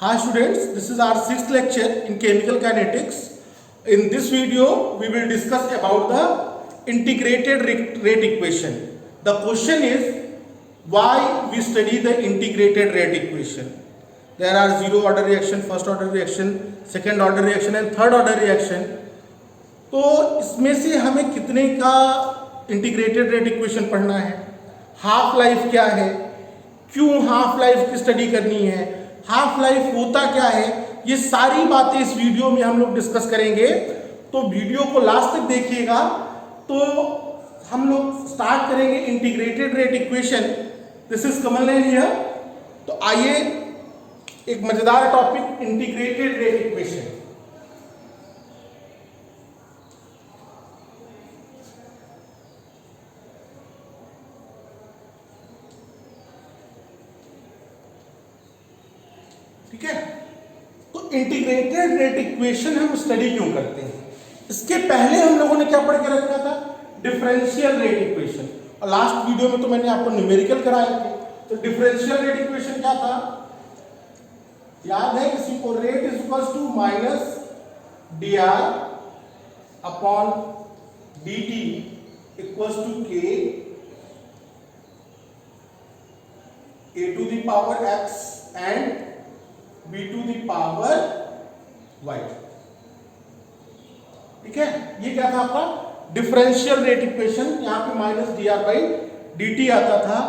Hi students, this is our sixth lecture in chemical kinetics. In this video, we will discuss about the integrated rate equation. The question is, why we study the integrated rate equation? There are zero order reaction, first order reaction, second order reaction and third order reaction. तो इसमें से हमें कितने का integrated rate equation पढ़ना है, half life क्या है, क्यों हाफ लाइफ की स्टडी करनी है, हाफ लाइफ होता क्या है, ये सारी बातें इस वीडियो में हम लोग डिस्कस करेंगे। तो वीडियो को लास्ट तक देखिएगा। तो हम लोग स्टार्ट करेंगे integrated rate equation. This is Kamal here. तो आइए एक मजेदार टॉपिक इंटीग्रेटेड रेट इक्वेशन। ठीक है, तो इंटीग्रेटेड रेट इक्वेशन हम स्टडी क्यों करते हैं? इसके पहले हम लोगों ने क्या पढ़ के रखा था? Differential rate equation. और लास्ट वीडियो में तो मैंने आपको न्यूमेरिकल कराए थे। तो डिफरेंशियल रेट इक्वेशन क्या था? याद है किसी को? Rate is equal to minus d r upon d t equal to k a to the power x and b to the power y। ठीक है, ये क्या था आपका डिफरेंशियल रेट इक्वेशन। यहां पे minus d r by d T आता था।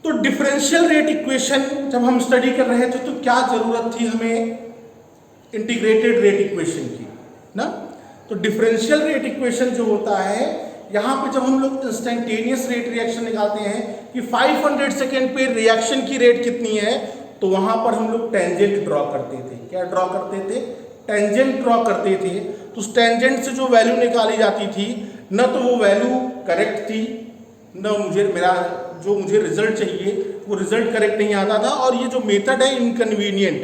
तो डिफरेंशियल रेट इक्वेशन जब हम स्टडी कर रहे थे तो क्या जरूरत थी हमें इंटीग्रेटेड रेट इक्वेशन की ना? तो डिफरेंशियल रेट इक्वेशन जो होता है, यहां पे जब हम लोग इंस्टेंटेनियस रेट रिएक्शन निकालते हैं कि 500 सेकेंड पे रिएक्शन की रेट कितनी है, तो वहां पर हम लोग टेंजेंट ड्रॉ करते थे। क्या ड्रॉ करते थे? टेंजेंट ड्रॉ करते थे। तो उस टेंजेंट से जो वैल्यू निकाली जाती थी, न तो वो वैल्यू करेक्ट थी, न मुझे रिजल्ट चाहिए वो रिजल्ट करेक्ट नहीं आता था। और ये जो मेथड है इनकन्वीनियंट।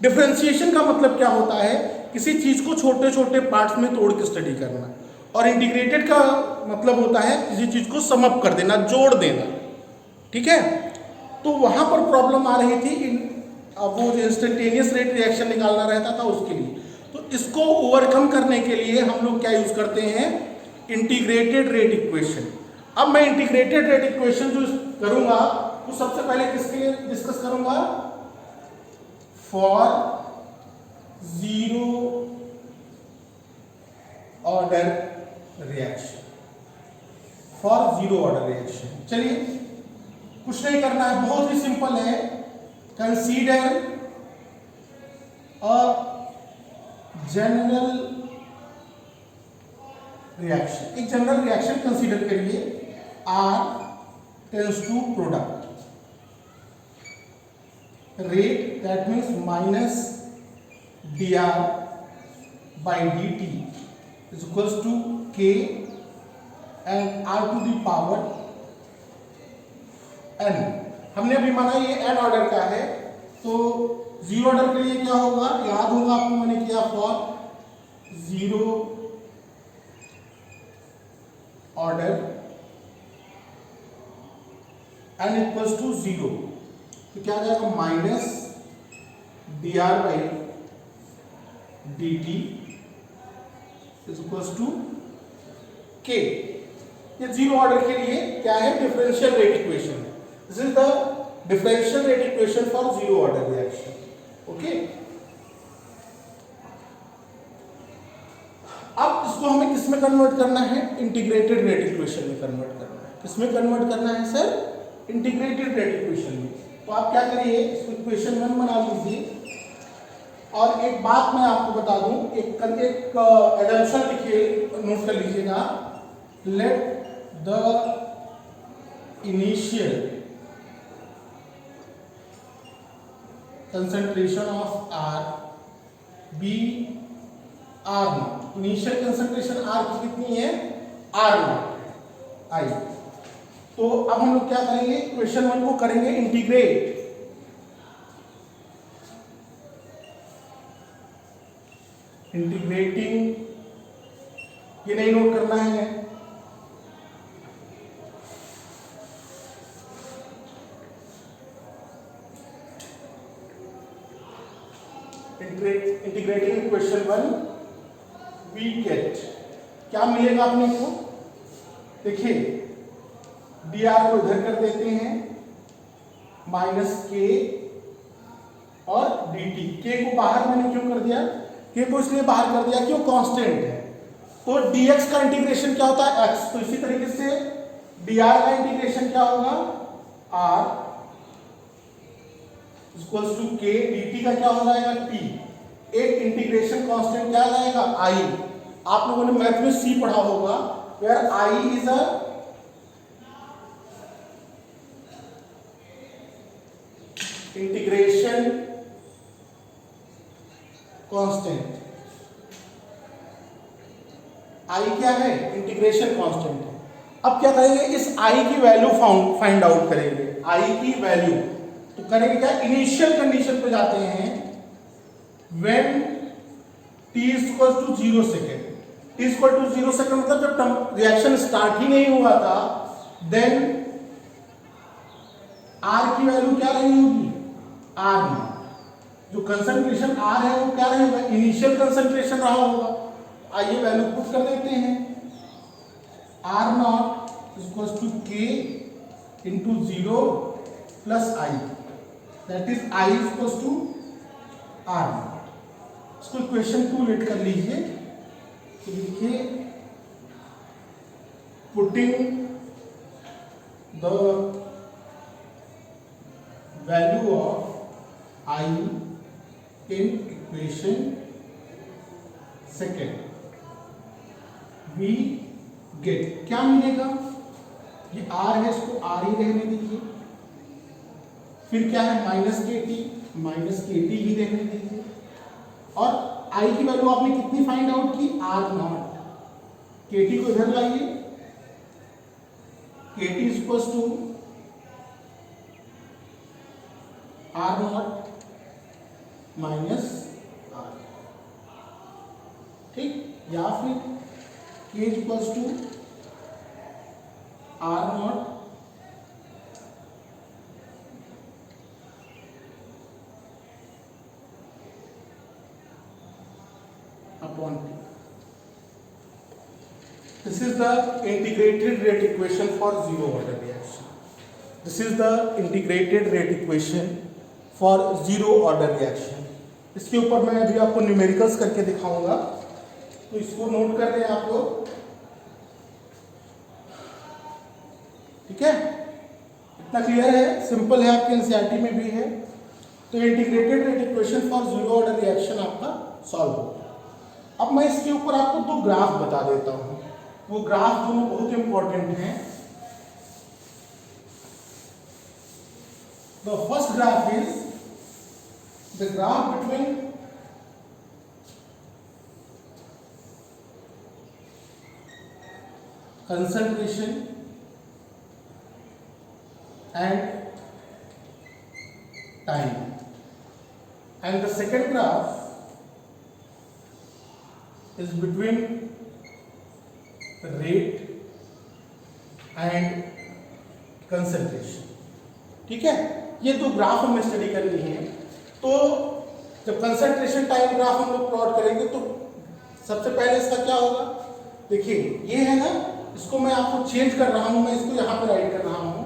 डिफरेंशिएशन का मतलब क्या होता है? किसी चीज को छोटे छोटे पार्ट्स में तोड़ के स्टडी करना। और इंटीग्रेटेड का मतलब होता है किसी चीज को सम अप कर देना, जोड़ देना। ठीक है, तो वहां पर प्रॉब्लम आ रही थी वो जो इंस्टेंटेनियस रेट रिएक्शन निकालना रहता था उसके लिए। तो इसको ओवरकम करने के लिए हम लोग क्या यूज करते हैं? Integrated rate equation. अब मैं इंटीग्रेटेड रेट इक्वेशन जो करूंगा तो सबसे पहले किसके लिए डिस्कस करूंगा? For zero order reaction. For zero order reaction. चलिए, कुछ नहीं करना है, बहुत ही सिंपल है। Consider a general reaction. एक जनरल रिएक्शन कंसीडर करिए। R tends to product rate, that means minus d r by d t is equals to k and r to the power n। हमने अभी माना ये n order का है, तो zero order के लिए क्या होगा? याद होगा आपको, मैंने किया for zero order n equals to zero, तो क्या आ जाएगा? Minus d r by d t is equals to k. ये जीरो ऑर्डर के लिए क्या है? Differential rate equation. This is the differential rate equation for zero order reaction. Okay. अब इसको हमें किसमें कन्वर्ट करना है? इंटीग्रेटेड रेट इक्वेशन में कन्वर्ट करना है। किसमें कन्वर्ट करना है सर? इंटीग्रेटेड रेट इक्वेशन में। तो आप क्या करिए, इसको इक्वेशन 1 बना लीजिए। और एक बात मैं आपको बता दूं, एक एडम्पशन लिखिए, नोट कर लीजिएगा। Let the initial concentration of R be R naught। Initial concentration R की कितनी है? R naught I। तो अब हम लोग क्या करेंगे? क्वेश्चन 1 को करेंगे इंटीग्रेट। इंटीग्रेटिंग, ये नहीं नोट करना है। इंटीग्रेटिंग इक्वेशन 1 वी गेट क्या मिलेगा अपने को, देखिए डी आर को इधर कर देते हैं माइनस के और डी टी। के को बाहर मैंने क्यों कर दिया, के को इसलिए बाहर कर दिया कि वो कांस्टेंट है। तो dx का इंटीग्रेशन क्या होता है x, तो इसी तरीके से dr का इंटीग्रेशन क्या होगा r equals to k, dt का क्या हो जाएगा t। एक इंटीग्रेशन कांस्टेंट क्या जाएगा i। आप लोगों ने मैथ में c पढ़ा होगा, where i is a integration constant. I क्या है, इंटीग्रेशन कांस्टेंट है। अब क्या करेंगे, इस आई की वैल्यू फाइंड आउट करेंगे। आई की वैल्यू तो करेंगे क्या, इनिशियल कंडीशन पे जाते हैं when t equal to 0 second. t equal to 0 second मतलब जब रिएक्शन स्टार्ट ही नहीं हुआ था, देन r की वैल्यू क्या रही होगी, r नॉट। जो कंसंट्रेशन r है वो क्या रहेगा, इनिशियल कंसंट्रेशन रहा होगा। आइए वैल्यू पुट कर देते हैं, r not equal to k into 0 plus i, that is i equal to r not. इसको इक्वेशन 2 लेट कर लीजिए, तो लिखिए putting the value of i in equation second we get क्या मिलेगा, ये r है इसको r ही रहने दीजिए, फिर क्या है माइनस के टी ही रहने दीजिए, और i की वैल्यू आपने कितनी फाइंड आउट की, r नॉट। के टी को इधर लाइए, k t equals to r not minus r, ठीक, या फिर k equals to r not upon t. This is the integrated rate equation for zero order reaction. This is the integrated rate equation for zero order reaction. इसके ऊपर मैं अभी आपको numericals करके दिखाऊंगा, तो इसको नोट कर लें आप लोग, ठीक है। इतना क्लियर है, सिंपल है, आपके एनसीईआरटी में भी है। तो integrated rate equation for zero order reaction आपका सॉल्व हो गया। अब मैं इसके ऊपर आपको दो ग्राफ बता देता हूं, वो ग्राफ दोनों बहुत इंपॉर्टेंट हैं। The first graph is the graph between concentration and time, and the second graph is between rate and concentration, ठीक है। ये दो ग्राफ हमें स्टडी करनी है। तो जब कंसंट्रेशन टाइम ग्राफ हम लोग प्लॉट करेंगे तो सबसे पहले इसका क्या होगा, देखिए ये है ना, इसको मैं आपको चेंज कर रहा हूं, मैं इसको यहां पर राइट कर रहा हूं,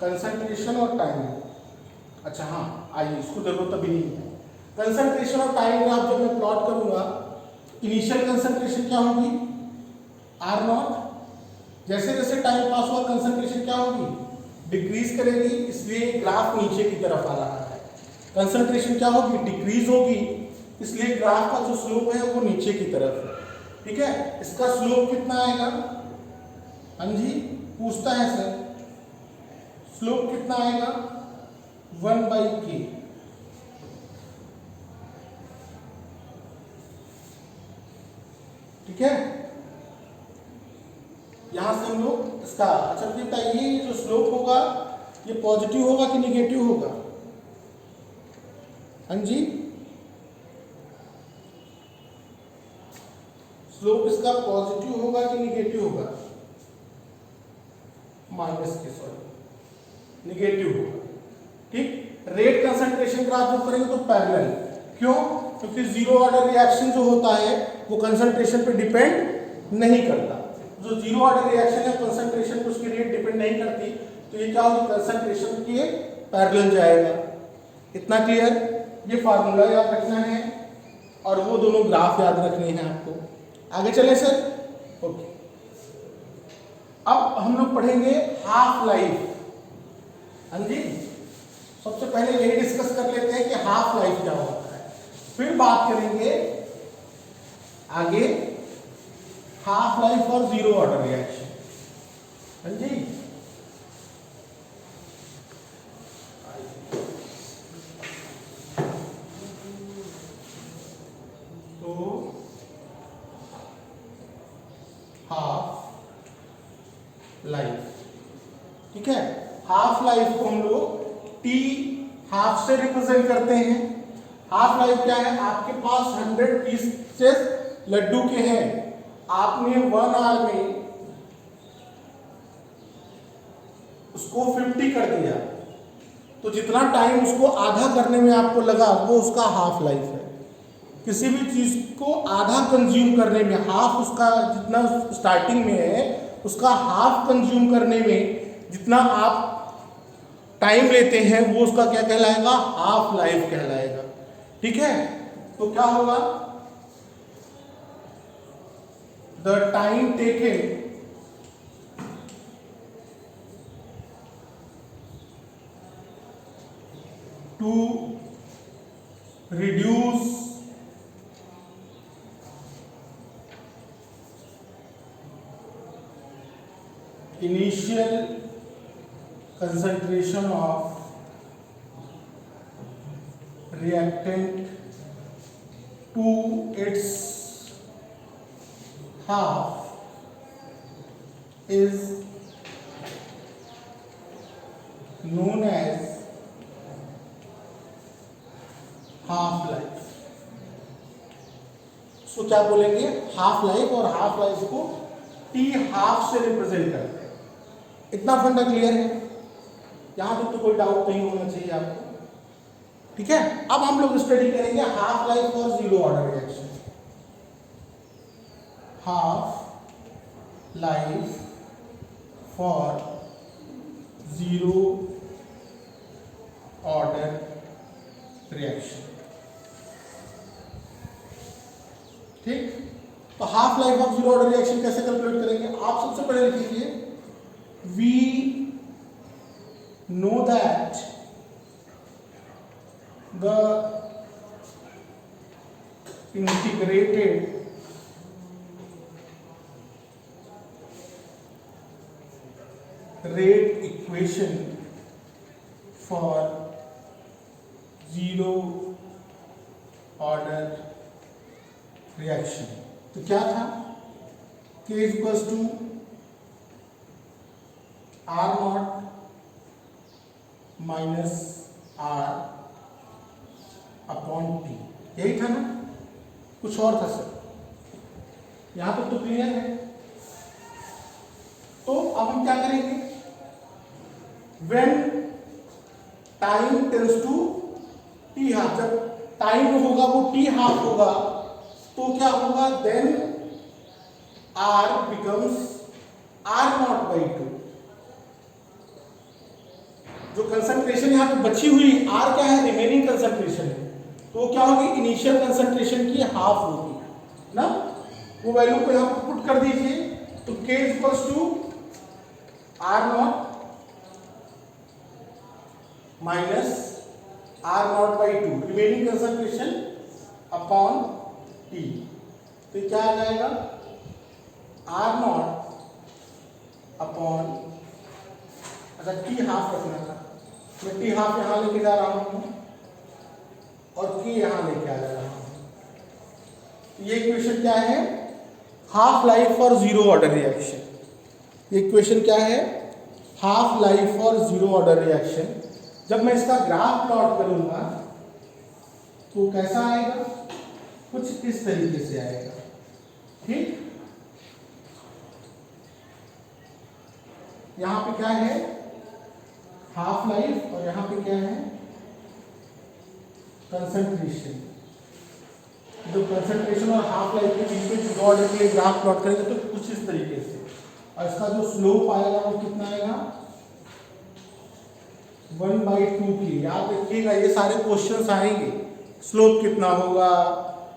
कंसंट्रेशन और टाइम। अच्छा हाँ, आइए इसको जरूरत अभी नहीं है। कंसंट्रेशन और टाइम ग्राफ जब मैं प्लॉट करूंगा, इनिशियल कंसंट्रेशन क्या होगी, आर नॉट। जैसे जैसे टाइम पास हुआ कंसंट्रेशन क्या होगी, डिक्रीज करेगी, इसलिए ग्राफ नीचे की तरफ आ रहा है। कंसंट्रेशन क्या होगी, डिक्रीज होगी, इसलिए ग्राफ का जो स्लोप है वो नीचे की तरफ है, ठीक है। इसका स्लोप कितना आएगा, हाँ जी पूछता है सर, स्लोप कितना आएगा 1/k, ठीक है। यहां से हम लोग इसका, अच्छा मुझे बताइए ये जो स्लोप होगा ये पॉजिटिव होगा कि निगेटिव होगा, हाँ जी स्लोप इसका पॉजिटिव होगा कि निगेटिव होगा, माइनस के, सॉरी निगेटिव होगा। ठीक, रेट कंसंट्रेशन ग्राफ जो करेंगे तो पैरेलल, क्यों? क्योंकि जीरो ऑर्डर रिएक्शन जो होता है वो कंसंट्रेशन पे डिपेंड नहीं करता। जो जीरो ऑर्डर रिएक्शन है कंसंट्रेशन पे उसकी रेट डिपेंड नहीं करती, तो ये क्या होगी, कंसंट्रेशन के पैरेलल जाएगा। इतना क्लियर? ये फार्मूला याद रखना है और वो दोनों ग्राफ याद रखने हैं आपको। आगे चले सर। ओके, अब हम लोग पढ़ेंगे हाफ लाइफ। हाँ जी, सबसे पहले यही डिस्कस कर लेते हैं कि हाफ लाइफ क्या होता है, फिर बात करेंगे आगे हाफ लाइफ और जीरो ऑर्डर रिएक्शन। हाँ जी, तो हाफ लाइफ, ठीक है। हाफ लाइफ को हम लोग टी हाफ से रिप्रेजेंट करते हैं। हाफ लाइफ क्या है, आपके पास 100 पीसेस लड्डू के हैं, आपने 1 आवर में उसको 50 कर दिया, तो जितना टाइम उसको आधा करने में आपको लगा वो उसका हाफ लाइफ है। किसी भी चीज को आधा कंज्यूम करने में, हाफ उसका जितना स्टार्टिंग में है उसका हाफ कंज्यूम करने में जितना आप टाइम लेते हैं वो उसका क्या कहलाएगा, हाफ लाइफ कहलाएगा। ठीक है, तो क्या होगा, the time taken to reduce initial concentration of reactant to its half is known as half life. इसको क्या बोलेंगे, हाफ लाइफ, और हाफ लाइफ को टी हाफ से रिप्रेजेंट करते हैं। इतना फंडा क्लियर है? यहां तक तो कोई डाउट नहीं होना चाहिए आपको। ठीक है, अब हम लोग स्टडी करेंगे हाफ लाइफ और zero order reaction. Half life for zero order reaction. ठीक, तो half life of zero order reaction कैसे कैलकुलेट करेंगे? आप सबसे पहले लिखिए, we know that the integrated rate equation for zero order reaction, तो क्या था, K equals to R not minus R upon T, यही था ना? कुछ और था सर? यहां तक तो क्लियर है। तो अब हम क्या करेंगे, when time tends to t half, जब टाइम होगा वो टी हाफ होगा तो क्या होगा, then R becomes R not by 2। जो कंसंट्रेशन यहाँ पे बची हुई R क्या है, रिमेनिंग कंसंट्रेशन है, तो वो क्या होगी, इनिशियल कंसंट्रेशन की हाफ होगी ना। वो वैल्यू को यहाँ पर पुट कर दीजिए, तो K equals to R not minus R not by 2, remaining concentration upon T, तो क्या आ जाएगा, R नॉट अपॉन, अच्छा T हाफ रखना था, मैं T हाफ यहां लेके जा रहा हूं और K यहां लेके आ जा रहा हूं। ये इक्वेशन क्या है, half life for zero order reaction. ये इक्वेशन क्या है, half life for zero order reaction. जब मैं इसका ग्राफ प्लॉट करूंगा तो कैसा आएगा, कुछ इस तरीके से आएगा। ठीक, यहां पे क्या है, हाफ लाइफ और यहाँ पे क्या है कंसंट्रेशन। जो कंसंट्रेशन और हाफ लाइफ के बीच में जो ऑर्डर के लिए ग्राफ प्लॉट करेंगे तो कुछ इस तरीके से, और इसका जो स्लोप आएगा वो कितना आएगा 1/2 की। याद रखिएगा ये सारे क्वेश्चंस आएंगे, स्लोप कितना होगा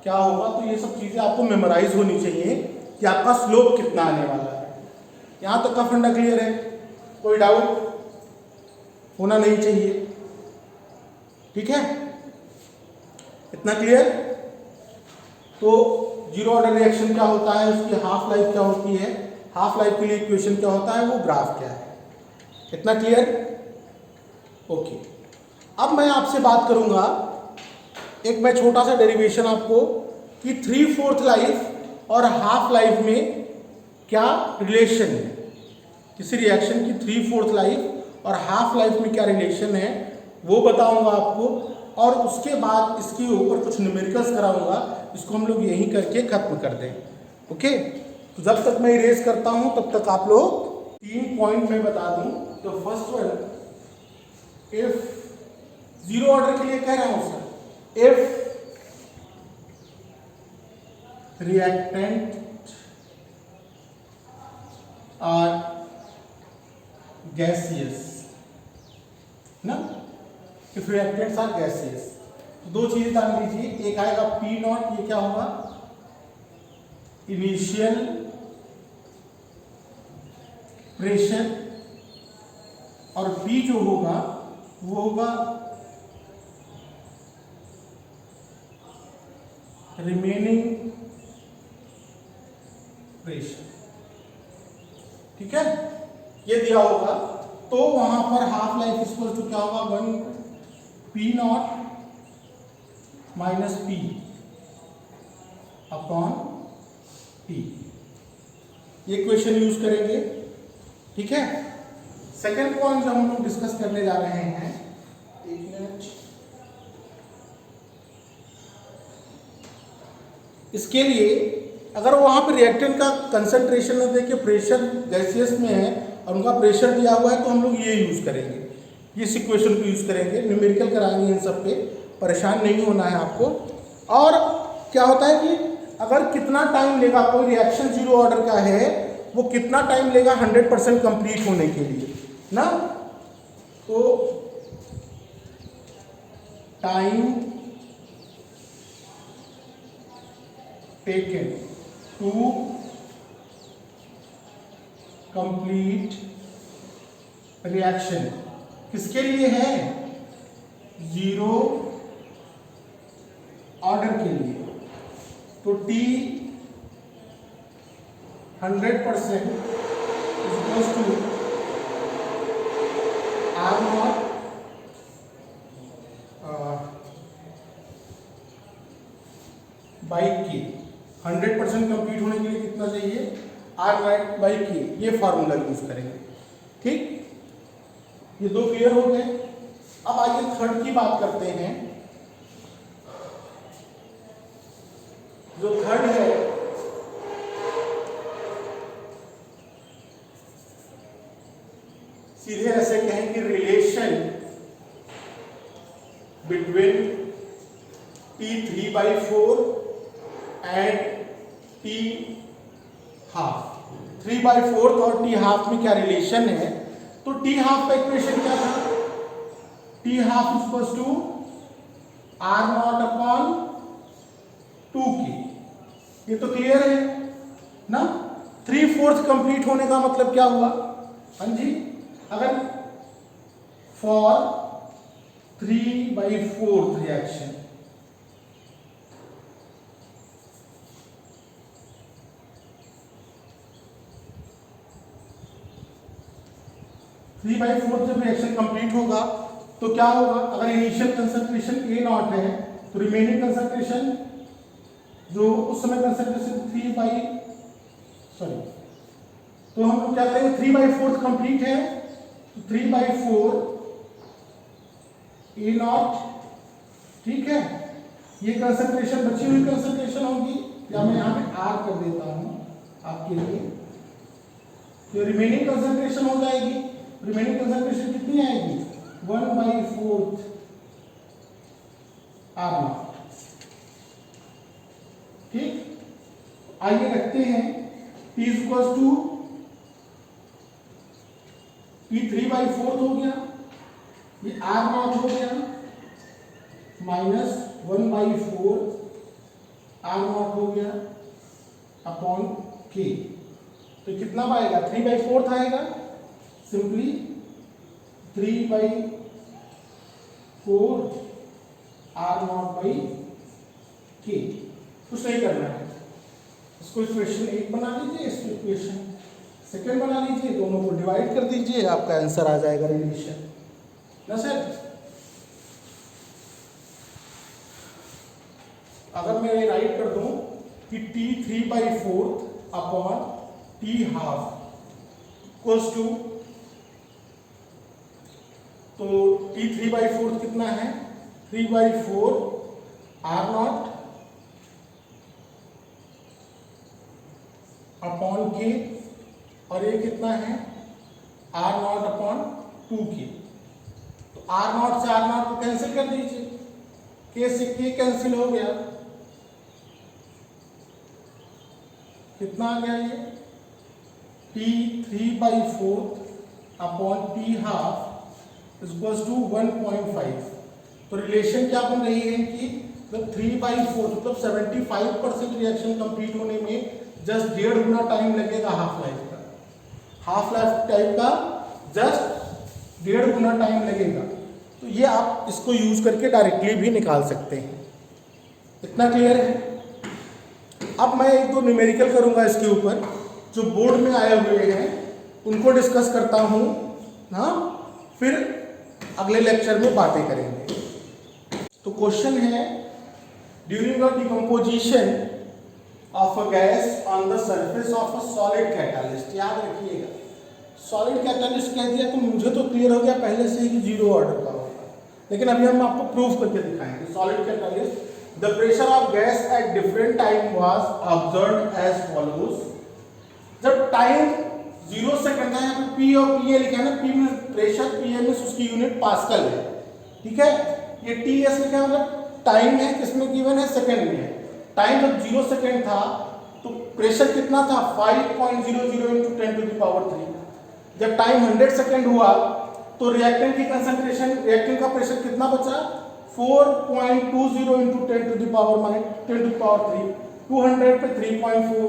क्या होगा, तो ये सब चीजें आपको मेमोराइज होनी चाहिए कि आपका स्लोप कितना आने वाला है। यहाँ तक का फंडा क्लियर है, कोई डाउट होना नहीं चाहिए, ठीक है, इतना क्लियर। तो जीरो ऑर्डर रिएक्शन क्या होता है, उसकी हाफ लाइफ क्या होती है, हाफ लाइफ के लिए इक्वेशन क्या होता है, वो ग्राफ क्या है, इतना क्लियर। ओके, अब मैं आपसे बात करूंगा एक मैं छोटा सा डेरिवेशन आपको कि 3/4 लाइफ और हाफ लाइफ में क्या रिलेशन है, किसी रिएक्शन की 3/4 लाइफ और हाफ लाइफ में क्या रिलेशन है वो बताऊंगा आपको, और उसके बाद इसके ऊपर कुछ न्यूमेरिकल्स कराऊंगा, इसको हम लोग यहीं करके खत्म कर दें। ओके, तो जब तक मैं इरेज करता हूं तब तक आप लोग 3 पॉइंट मैं बता दूं। तो first one, if zero order के लिए कह रहा हूं sir, if reactant are gaseous ना, if reactants are gaseous, तो दो चीजें जान लीजिए, एक आएगा P नॉट, ये क्या होगा इनिशियल प्रेशर, और P जो होगा वो होगा रिमेनिंग प्रेशर, ठीक है, ये दिया होगा। तो वहां पर हाफ लाइफ इक्वल टू क्या होगा 1 P0 - P अपॉन T, ये क्वेश्चन यूज करेंगे, ठीक है। सेकेंड पॉइंट जो हम लोग डिस्कस करने जा रहे हैं, एक मिनट, इसके लिए अगर वहां पर रिएक्टेंट का कंसंट्रेशन न देखिए प्रेशर गैसियस में है और उनका प्रेशर दिया हुआ है, तो हम लोग ये यूज करेंगे, इस इक्वेशन को यूज करेंगे, न्यूमेरिकल कराएंगे इन सब पे, परेशान नहीं होना है आपको। और क्या होता है कि अगर कितना टाइम लेगा, कोई रिएक्शन जीरो ऑर्डर का है, वो कितना टाइम लेगा 100% कंप्लीट होने के लिए ना, तो time taken to complete reaction किसके लिए है, जीरो ऑर्डर के लिए, तो T 100% is equal to R0 by k. 100% complete होने के लिए कितना चाहिए, R/K, ये फार्मूला यूज करेंगे, ठीक, ये दो क्लियर हो गए। अब आइए थर्ड की बात करते हैं। जो थर्ड है, सीधे ऐसे कहें कि relation between T3/4 and T½ 3/4 और T½ में क्या रिलेशन है, तो T½ का इक्वेशन क्या था, T½ equals to R0 upon 2K, ये तो क्लियर है ना। 3/4 कंप्लीट होने का मतलब क्या हुआ, हाँ जी, अगर for 3/4 reaction, three by fourth जब रिएक्शन कंप्लीट होगा तो क्या होगा, अगर इनिशियल कंसंट्रेशन A0 है तो रिमेनिंग कंसंट्रेशन जो उस समय कंसंट्रेशन तो हम लोग क्या करेंगे, 3/4 कंप्लीट है तो 3/4 A0, ठीक है, ये कंसंट्रेशन बची हुई कंसंट्रेशन होगी, या मैं यहाँ पे R कर देता हूं आपके लिए, तो रिमेनिंग कंसंट्रेशन हो जाएगी। रिमेनिंग कंसंट्रेशन कितनी आएगी, आइए रखते हैं T इक्वल्स टू P 3/4 हो गया, ये R0 हो गया माइनस 1/4 R0 हो गया अपॉन K। तो कितना आएगा 3/4 आएगा, सिंपली 3/4 R0/K। कुछ नहीं करना है, इसको इक्वेशन 1 बना लीजिए, इसको इक्वेशन 2 बना लीजिए, दोनों को डिवाइड कर दीजिए, आपका आंसर आ जाएगा रिलेशन ना सर। अगर मैं राइट कर दूं कि T 3/4 upon T half equals to, तो T 3/4 कितना है 3/4 R0 अपॉन K, और ये कितना है R0 अपॉन 2K। तो R0 से R0 को कैंसिल कर दीजिए, K से K कैंसिल हो गया, कितना आ गया ये T 3/4 upon T half equals to 1.5। तो रिलेशन क्या बन रही है कि मतलब 3/4 मतलब 75% रिएक्शन कंप्लीट होने में जस्ट 1.5 गुना टाइम लगेगा हाफ लाइफ का, हाफ लाइफ टाइम का जस्ट 1.5 गुना टाइम लगेगा। तो ये आप इसको यूज करके डायरेक्टली भी निकाल सकते हैं। इतना क्लियर है। अब मैं 1-2 न्यूमेरिकल करूंगा इसके ऊपर, जो बोर्ड में आए हुए हैं उनको डिस्कस करता हूं ना, फिर अगले लेक्चर में बातें करेंगे। तो क्वेश्चन है, during a decomposition of a gas on the surface of a solid catalyst. याद रखिएगा, सॉलिड कैटालिस्ट कह दिया तो मुझे तो क्लियर हो गया पहले से ही कि 0 ऑर्डर का होगा, लेकिन अभी हम आपको प्रूफ करके दिखाएंगे। Solid catalyst, the pressure of gas at different time was observed as follows. जब टाइम 0 सेकंड है, यहाँ पे P और PA लिखा है ना, P में प्रेशर, PA में उसकी यूनिट पास्कल है, ठीक है। ये TS लिखा है मतलब टाइम है, किसमें गिवन है, सेकंड में है। टाइम जब 0 सेकंड था तो प्रेशर कितना था 5.00 × 10⁻3। जब टाइम 100 सेकंड हुआ तो रिएक्टेंट की कंसंट्रेशन, रिएक्टेंट का प्रेशर कितना बचा 4.20 × 10⁻3। 200 पे 3.4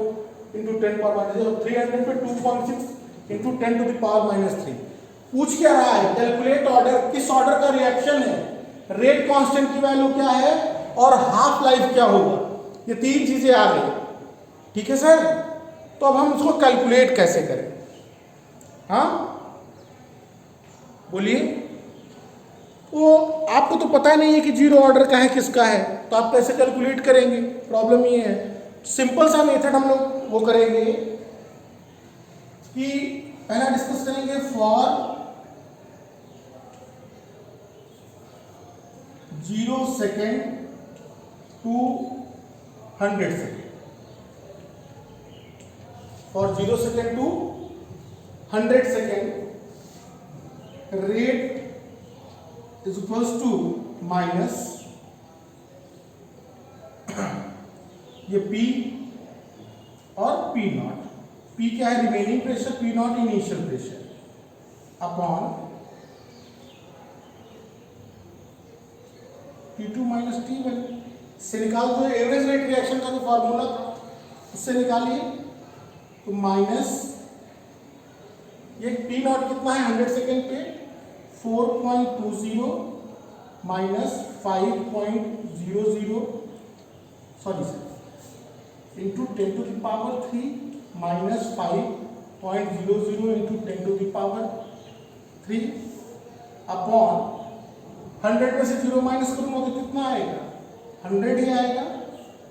× 10⁻⁻3, 300 पे 2.6 × 10⁻³ पूछ क्या रहा है, कैलकुलेट ऑर्डर, किस ऑर्डर का रिएक्शन है, रेट कांस्टेंट की वैल्यू क्या है और हाफ लाइफ क्या होगा। ये 3 चीजें आ गई, ठीक है सर। तो अब हम इसको कैलकुलेट कैसे करें, हाँ बोलिए। वो आपको तो पता नहीं है कि 0 ऑर्डर का है किसका है, तो आप कैसे कैलकुलेट करेंगे, प्रॉब्लम ये है। सिंपल सा मेथड हम लोग वो करेंगे कि पहला डिस्कस करेंगे for 0 second to 100 second, for 0 second to 100 second rate is equals to minus ये P और P0। P क्या है, remaining pressure, P0 initial pressure, upon T2 minus T1 से निकाल दो। एवरेज रेट रिएक्शन का जो फॉर्मूला था उससे निकालिए, तो माइनस ये P0 कितना है 100 सेकेंड पे 4.20 minus 5.00 sorry sir into 10⁻³ minus 5.00 into 10⁻³ upon 100 में से 0 माइनस करूंगा तो कितना आएगा 100 ही आएगा,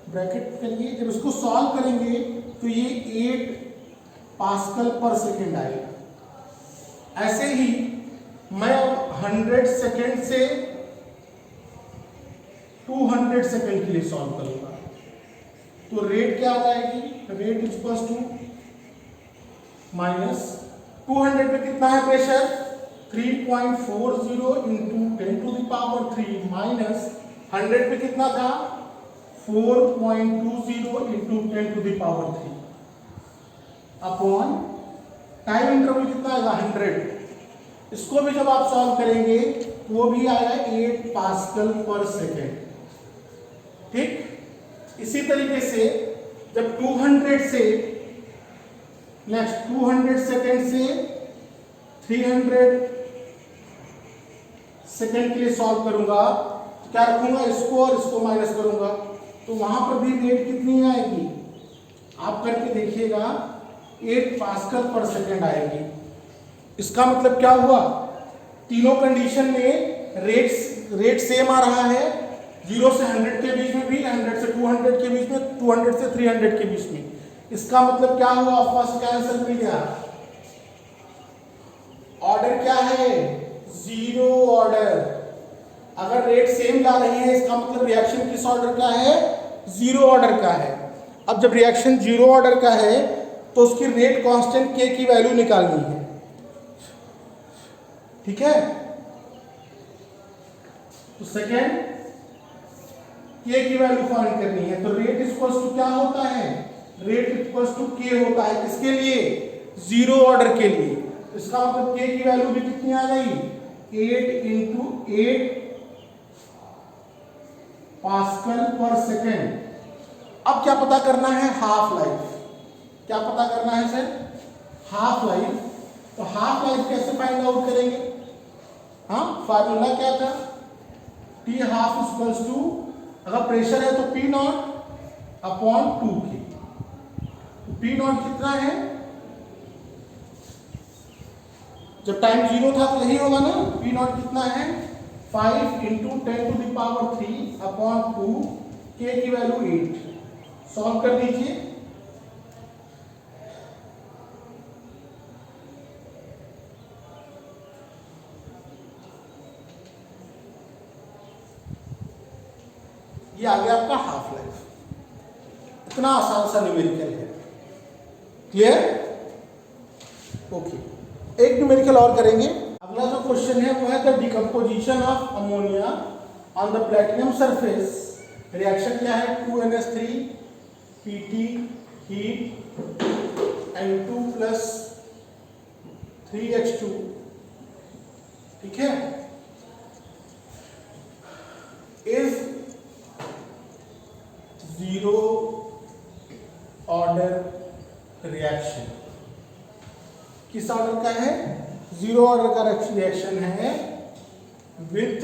ब्रैकेट करिए। जब इसको सॉल्व करेंगे तो ये 8 पास्कल पर सेकेंड आएगा। ऐसे ही मैं अब 100 सेकेंड से 200 सेकेंड के लिए सॉल्व करूंगा, तो रेट क्या आ जाएगी, rate is equals to minus 200 पे कितना है प्रेशर 3.40 इंटू 10⁻³ माइनस 100 पे कितना था 4.20 इंटू 10⁻³ अपॉन टाइम इंटरवल कितना आएगा 100। इसको भी जब आप सॉल्व करेंगे वो भी आएगा 8 पास्कल पर सेकेंड। ठीक, इसी तरीके से जब 200 से नेक्स्ट 200 सेकेंड से 300 सेकेंड के लिए सॉल्व करूंगा तो क्या रखूंगा, इसको और इसको माइनस करूंगा, तो वहां पर भी रेट कितनी आएगी आप करके देखिएगा, 8 पास्कल पर सेकेंड आएगी। इसका मतलब क्या हुआ, तीनों कंडीशन में रेट सेम आ रहा है, 0 से 100 के बीच में भी, 100 से 200 के बीच में, 200 से 300 के बीच में। इसका मतलब क्या हुआ, फर्स्ट का आंसर मिल गया। ऑर्डर क्या है, 0 ऑर्डर। अगर रेट सेम ला रही है इसका मतलब रिएक्शन किस ऑर्डर का है, 0 ऑर्डर का है। अब जब रिएक्शन 0 ऑर्डर का है तो उसकी रेट कांस्टेंट k की वैल्यू निकालनी है। ठीक है, तो सेकेंड k की वैल्यू फाइंड करनी है, तो रेट इक्वल्स टू क्या होता है, रेट इक्वल्स टू k होता है। किसके लिए, 0 ऑर्डर के लिए। इसका मतलब k की वैल्यू भी कितनी आ गई, 8 इंटू 8 पास्कल पर सेकेंड। अब क्या पता करना है, हाफ लाइफ। क्या पता करना है सर, हाफ लाइफ। तो हाफ लाइफ कैसे फाइंड आउट करेंगे, हाँ फार्मूला क्या था, T हाफ इक्वल्स टू, अगर प्रेशर है तो P not upon 2K। P not कितना है, जब टाइम 0 था तो यही होगा ना, P नॉट कितना है 5 इंटू 10⁻³ अपॉन 2, K की वैल्यू 8। सॉल्व कर दीजिए, ये आ गया आपका हाफ लाइफ। इतना आसान सा न्यूमेरिकल है, क्लियर, ओके। एक न्यूमेरिकल और करेंगे। अगला जो क्वेश्चन है वो है the decomposition of ammonia on the platinum surface. Reaction क्या है, 2NH3 Pt heat N2 plus 3H2। ठीक है, इज 0 ऑर्डर रिएक्शन। किस ऑर्डर का है, 0 ऑर्डर का रिएक्शन है with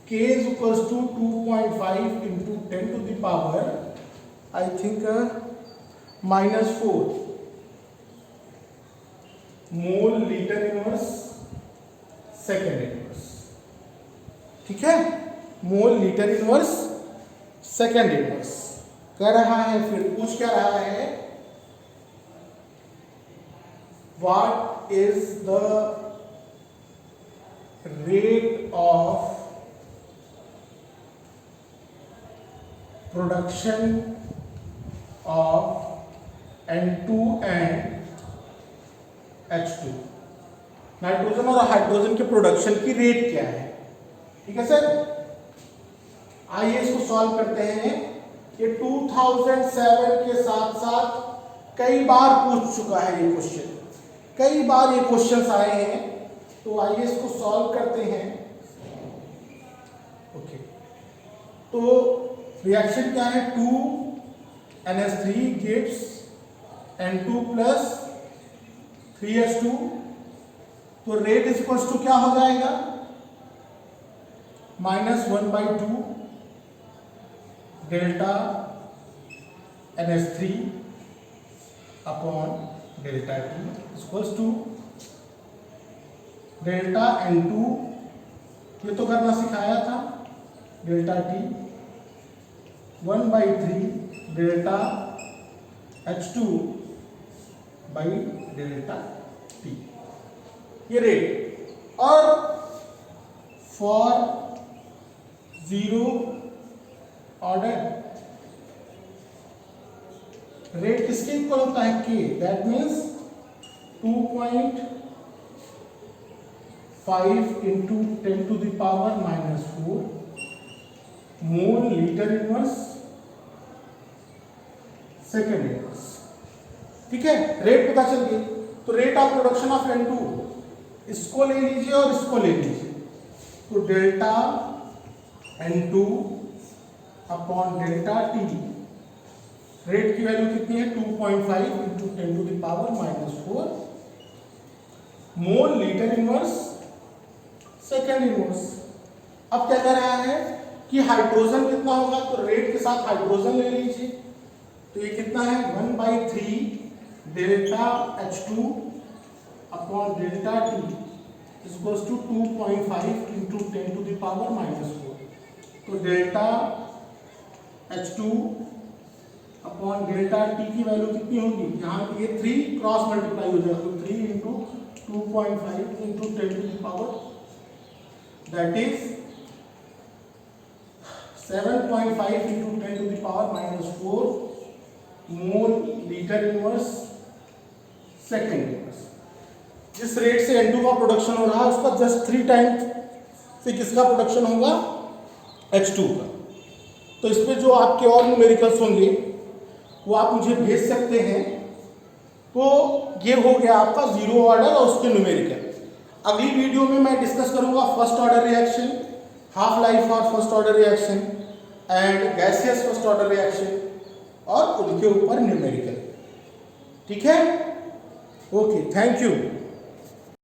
K is equals to 2.5 into 10⁻, I think -4 mole litre inverse second inverse. ठीक है, मोल लीटर इनवर्स सेकेंड इनवर्स कह रहा है। फिर पूछ क्या रहा है, what is the rate of production of N2 and H2। Nitrogen और हाइड्रोजन के प्रोडक्शन की रेट क्या है। ठीक है सर, आइए इसको सॉल्व करते हैं। ये 2007 के साथ साथ कई बार पूछ चुका है ये क्वेश्चन, कई बार ये क्वेश्चंस आए हैं, तो आइए इसको सॉल्व करते हैं। ओके, तो रिएक्शन क्या है, 2NH3 gives N2 plus 3H2। तो रेट इक्वल्स टू क्या हो जाएगा, -1/2 delta NH3 upon delta T equals to delta N2, ये तो करना सिखाया था, delta T 1/3 delta H2 by delta T, ये रेट। और फॉर 0 ऑर्डर रेट किसके इक्वल होता है, K, that means 2.5 into 10⁻⁻4 mole litre inverse second inverse. ठीक है, रेट पता चल गई। तो rate of production of N2 इसको ले लीजिए और इसको ले लीजिए, तो delta N2 upon delta T, rate की वैल्यू कितनी है 2.5 into 10 to the power -4 mole litre inverse second inverse. अब क्या कर रहा है कि हाइड्रोजन कितना होगा, तो रेट के साथ हाइड्रोजन ले लीजिए, तो ये कितना है 1/3 delta H2 upon delta T equals to 2.5 into 10 to the power -4। तो delta H2 upon delta T की वैल्यू कितनी होगी, यहाँ ये 3 क्रॉस मल्टीप्लाई हो जाएगा, तो 3 into 2.5 into 10 to the power that is 7.5 into 10 to the power -4 mole litre inverse second inverse. जिस रेट से N2 का प्रोडक्शन हो रहा है उसका जस्ट 3 टाइम्स से किसका प्रोडक्शन होगा, H2 का। तो इस पे जो आपके और न्यूमेरिकल्स होंगे वो आप मुझे भेज सकते हैं। तो ये हो गया आपका जीरो ऑर्डर और उसके न्यूमेरिकल। अगली वीडियो में मैं डिस्कस करूंगा first order reaction, half life और first order reaction and gaseous first order reaction और उनके ऊपर न्यूमेरिकल। ठीक है, ओके, थैंक यू।